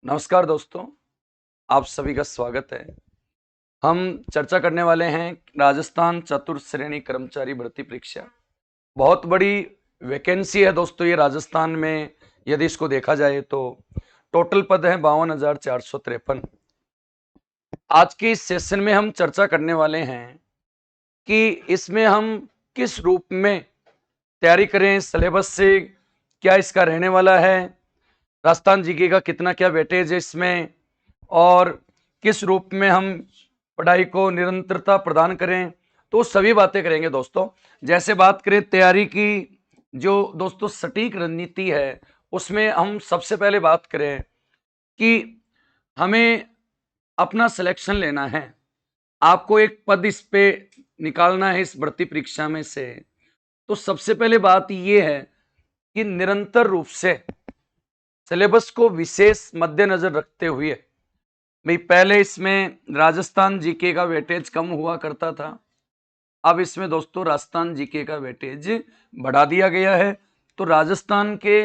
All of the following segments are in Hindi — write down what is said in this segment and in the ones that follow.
नमस्कार दोस्तों, आप सभी का स्वागत है। हम चर्चा करने वाले हैं राजस्थान चतुर्थ श्रेणी कर्मचारी भर्ती परीक्षा। बहुत बड़ी वैकेंसी है दोस्तों ये राजस्थान में। यदि इसको देखा जाए तो टोटल पद है 52,453। आज के इस सेशन में हम चर्चा करने वाले हैं कि इसमें हम किस रूप में तैयारी करें, सिलेबस से क्या इसका रहने वाला है, राजस्थान जीके का कितना क्या वेटेज है इसमें, और किस रूप में हम पढ़ाई को निरंतरता प्रदान करें। तो सभी बातें करेंगे दोस्तों। जैसे बात करें तैयारी की, जो दोस्तों सटीक रणनीति है, उसमें हम सबसे पहले बात करें कि हमें अपना सिलेक्शन लेना है। आपको एक पद इस पे निकालना है इस भर्ती परीक्षा में से। तो सबसे पहले बात यह है कि निरंतर रूप से सिलेबस को विशेष मद्देनजर रखते हुए, भाई पहले इसमें राजस्थान जीके का वेटेज कम हुआ करता था, अब इसमें दोस्तों राजस्थान जीके का वेटेज बढ़ा दिया गया है। तो राजस्थान के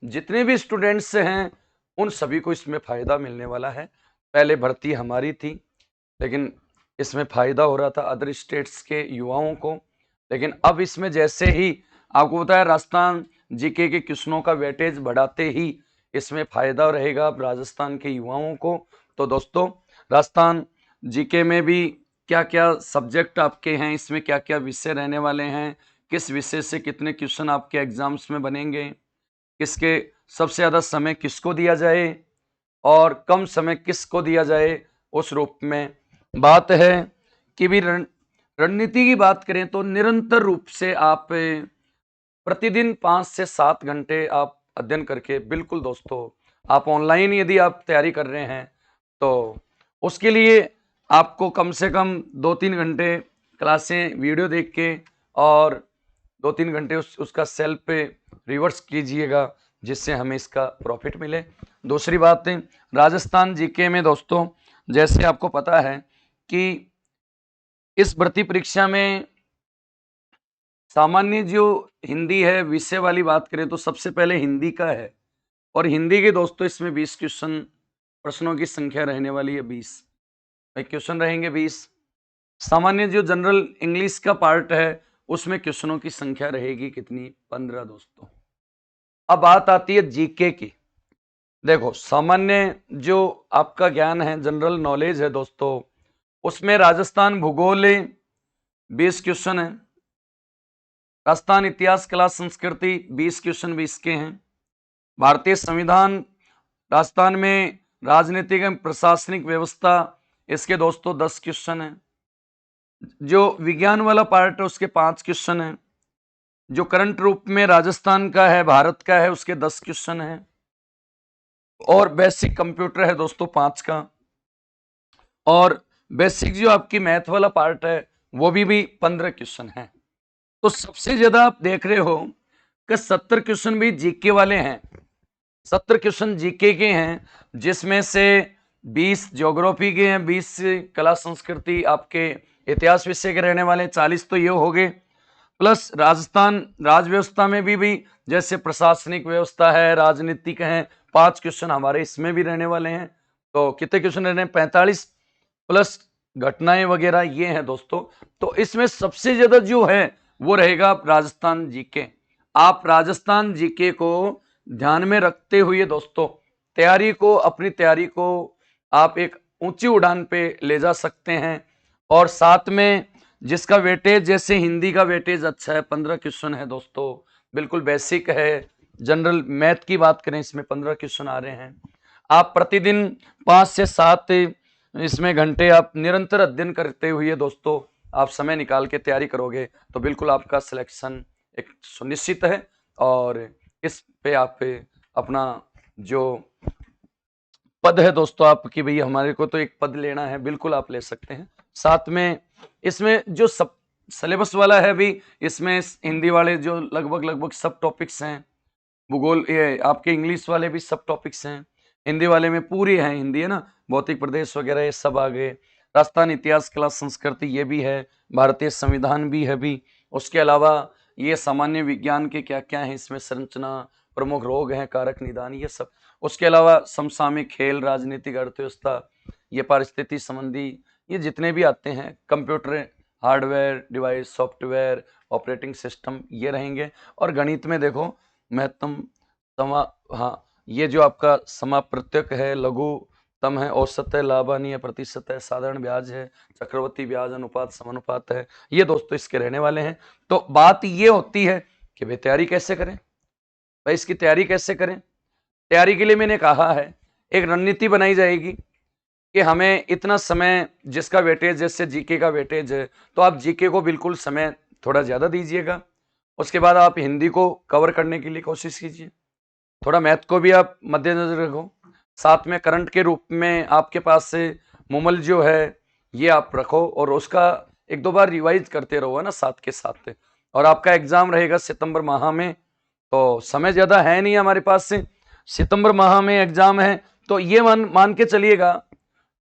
जितने भी स्टूडेंट्स हैं उन सभी को इसमें फायदा मिलने वाला है। पहले भर्ती हमारी थी, लेकिन इसमें फायदा हो रहा था अदर स्टेट्स के युवाओं को, लेकिन अब इसमें जैसे ही आपको बताया राजस्थान जीके के क्वेश्चनों का वेटेज बढ़ाते ही इसमें फायदा रहेगा राजस्थान के युवाओं को। तो दोस्तों राजस्थान जीके में भी क्या क्या सब्जेक्ट आपके हैं, इसमें क्या क्या विषय रहने वाले हैं, किस विषय से कितने क्वेश्चन आपके एग्जाम्स में बनेंगे, किसके सबसे ज़्यादा समय किसको दिया जाए और कम समय किसको दिया जाए, उस रूप में बात है कि भी रणनीति की बात करें तो निरंतर रूप से आप प्रतिदिन 5 से 7 घंटे आप अध्ययन करके, बिल्कुल दोस्तों आप ऑनलाइन यदि आप तैयारी कर रहे हैं तो उसके लिए आपको कम से कम 2-3 घंटे क्लासें वीडियो देख के और 2-3 घंटे उसका सेल्फ पे रिवर्स कीजिएगा, जिससे हमें इसका प्रॉफिट मिले। दूसरी बात है राजस्थान जीके में दोस्तों, जैसे आपको पता है कि इस भर्ती परीक्षा में सामान्य जो हिंदी है विषय वाली बात करें तो सबसे पहले हिंदी का है, और हिंदी के दोस्तों इसमें 20 क्वेश्चन, प्रश्नों की संख्या रहने वाली है 20 क्वेश्चन रहेंगे 20। सामान्य जो जनरल इंग्लिश का पार्ट है उसमें क्वेश्चनों की संख्या रहेगी कितनी, 15 दोस्तों। अब बात आती है जीके की। देखो सामान्य जो आपका ज्ञान है, जनरल नॉलेज है दोस्तों, उसमें राजस्थान भूगोल 20 क्वेश्चन है, राजस्थान इतिहास कला संस्कृति 20 क्वेश्चन भी इसके हैं, भारतीय संविधान, राजस्थान में राजनीतिक एवं प्रशासनिक व्यवस्था, इसके दोस्तों 10 क्वेश्चन है। जो विज्ञान वाला पार्ट है उसके 5 क्वेश्चन है। जो करंट रूप में राजस्थान का है, भारत का है, उसके 10 क्वेश्चन है। और बेसिक कंप्यूटर है दोस्तों 5 का, और बेसिक जो आपकी मैथ वाला पार्ट है वो भी 15 क्वेश्चन है। तो सबसे ज्यादा आप देख रहे हो कि 70 क्वेश्चन भी जीके वाले हैं, 70 क्वेश्चन जीके के हैं, जिसमें से 20 ज्योग्राफी के हैं, 20 कला संस्कृति आपके इतिहास विषय के रहने वाले, 40 तो ये हो गए, प्लस राजस्थान राज व्यवस्था में भी जैसे प्रशासनिक व्यवस्था है, राजनीतिक है, 5 क्वेश्चन हमारे इसमें भी रहने वाले हैं। तो कितने क्वेश्चन रहने हैं, 45 प्लस घटनाएं वगैरह ये हैं दोस्तों। तो इसमें सबसे ज्यादा जो है वो रहेगा राजस्थान जीके। आप राजस्थान जीके को ध्यान में रखते हुए दोस्तों तैयारी को, अपनी तैयारी को आप एक ऊंची उड़ान पे ले जा सकते हैं। और साथ में जिसका वेटेज, जैसे हिंदी का वेटेज अच्छा है, 15 क्वेश्चन है दोस्तों, बिल्कुल बेसिक है। जनरल मैथ की बात करें इसमें 15 क्वेश्चन आ रहे हैं। आप प्रतिदिन 5 से 7 इसमें घंटे आप निरंतर अध्ययन करते हुए दोस्तों आप समय निकाल के तैयारी करोगे तो बिल्कुल आपका सिलेक्शन एक सुनिश्चित है। और इस पे आप अपना जो पद है दोस्तों आपकी, भैया हमारे को तो एक पद लेना है, बिल्कुल आप ले सकते हैं। साथ में इसमें जो सब सिलेबस वाला है भी, इसमें हिंदी वाले जो लगभग सब टॉपिक्स हैं, भूगोल ये आपके इंग्लिश वाले भी सब टॉपिक्स हैं, हिंदी वाले में पूरी है, हिंदी है ना, भौतिक प्रदेश वगैरह ये सब आ गए, राजस्थान इतिहास कला संस्कृति ये भी है, भारतीय संविधान भी है भी। उसके अलावा ये सामान्य विज्ञान के क्या क्या है इसमें, संरचना प्रमुख रोग हैं, कारक निदान, ये सब। उसके अलावा समसामयिक खेल, राजनीतिक, अर्थव्यवस्था, ये पारिस्थितिकी संबंधी, ये जितने भी आते हैं, computer, hardware, device, software, operating system, ये रहेंगे। और गणित में देखो महत्तम, समा, हाँ, ये जो आपका समाप्रत्यक है, लघुतम है, औसत है, लाभानी है, प्रतिशत है, साधारण ब्याज है, चक्रवर्ती ब्याज, अनुपात, समानुपात है, ये दोस्तों इसके रहने वाले हैं। तो बात ये होती है कि भाई तैयारी कैसे करें, भाई इसकी तैयारी कैसे करें। तैयारी के लिए मैंने कहा है एक रणनीति बनाई जाएगी कि हमें इतना समय, जिसका वेटेज, जैसे जीके का वेटेज है, तो आप जीके को बिल्कुल समय थोड़ा ज़्यादा दीजिएगा। उसके बाद आप हिंदी को कवर करने के लिए कोशिश कीजिए, थोड़ा मैथ को भी आप मद्देनजर रखो। साथ में करंट के रूप में आपके पास से मुमल जो है ये आप रखो, और उसका एक दो बार रिवाइज करते रहो, है ना, साथ के साथ। और आपका एग्जाम रहेगा सितंबर माह में, तो समय ज़्यादा है नहीं हमारे पास से, सितंबर माह में एग्जाम है, तो ये मान के चलिएगा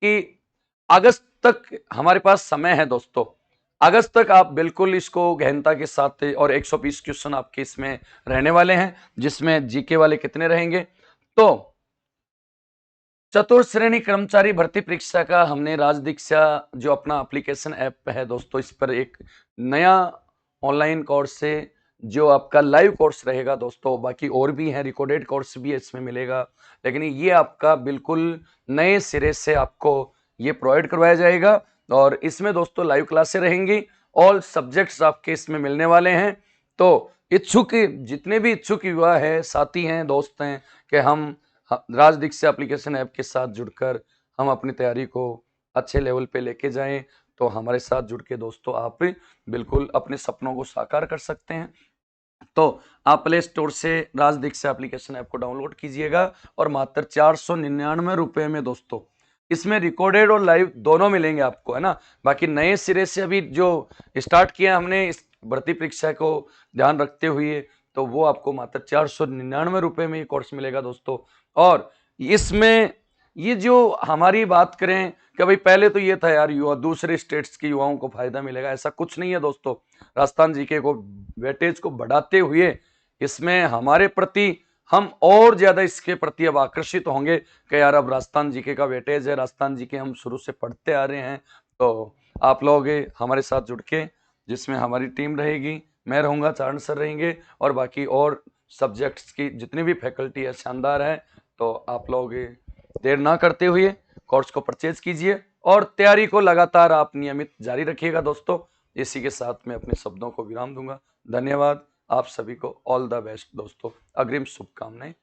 कि अगस्त तक हमारे पास समय है दोस्तों। अगस्त तक आप बिल्कुल इसको गहनता के साथ, और 120 क्वेश्चन आपके इसमें रहने वाले हैं, जिसमें जीके वाले कितने रहेंगे, तो चतुर्थ श्रेणी कर्मचारी भर्ती परीक्षा का हमने राज दीक्षा जो अपना एप्लीकेशन ऐप है दोस्तों, इस पर एक नया ऑनलाइन कोर्स है जो आपका लाइव कोर्स रहेगा दोस्तों। बाकी और भी हैं, रिकॉर्डेड कोर्स भी इसमें मिलेगा, लेकिन ये आपका बिल्कुल नए सिरे से आपको ये प्रोवाइड करवाया जाएगा। और इसमें दोस्तों लाइव क्लासें रहेंगी, ऑल सब्जेक्ट्स आपके इसमें मिलने वाले हैं। तो इच्छुक, जितने भी इच्छुक युवा है, साथी हैं, दोस्त हैं, कि हम राज दीक्षा एप्लीकेशन ऐप के साथ जुड़कर हम अपनी तैयारी को अच्छे लेवल पे लेके जाएं, तो हमारे साथ जुड़ के दोस्तों आप बिल्कुल अपने सपनों को साकार कर सकते हैं। तो आप प्ले स्टोर से राज दीक्षा एप्लीकेशन ऐप को डाउनलोड कीजिएगा, और मात्र 499 रुपए में दोस्तों इसमें रिकॉर्डेड और लाइव दोनों मिलेंगे आपको, है ना। बाकी नए सिरे से अभी जो स्टार्ट किया हमने इस भर्ती परीक्षा को ध्यान रखते हुए, तो वो आपको मात्र 499 रुपए में ये कोर्स मिलेगा दोस्तों। और इसमें ये जो हमारी बात करें कि भाई पहले तो ये था यार, युवा दूसरे स्टेट्स के युवाओं को फायदा मिलेगा, ऐसा कुछ नहीं है दोस्तों। राजस्थान जीके को वेटेज को बढ़ाते हुए इसमें हमारे प्रति हम और ज्यादा इसके प्रति अब आकर्षित होंगे कि यार अब राजस्थान जीके का वेटेज है, राजस्थान जीके हम शुरू से पढ़ते आ रहे हैं। तो आप लोग हमारे साथ जुड़ के, जिसमें हमारी टीम रहेगी, मैं रहूंगा, चारण सर रहेंगे, और बाकी और सब्जेक्ट्स की जितनी भी फैकल्टी है शानदार है। तो आप लोग देर ना करते हुए कोर्स को परचेज कीजिए, और तैयारी को लगातार आप नियमित जारी रखिएगा दोस्तों। इसी के साथ मैं अपने शब्दों को विराम दूंगा। धन्यवाद, आप सभी को ऑल द बेस्ट दोस्तों, अग्रिम शुभकामनाएं।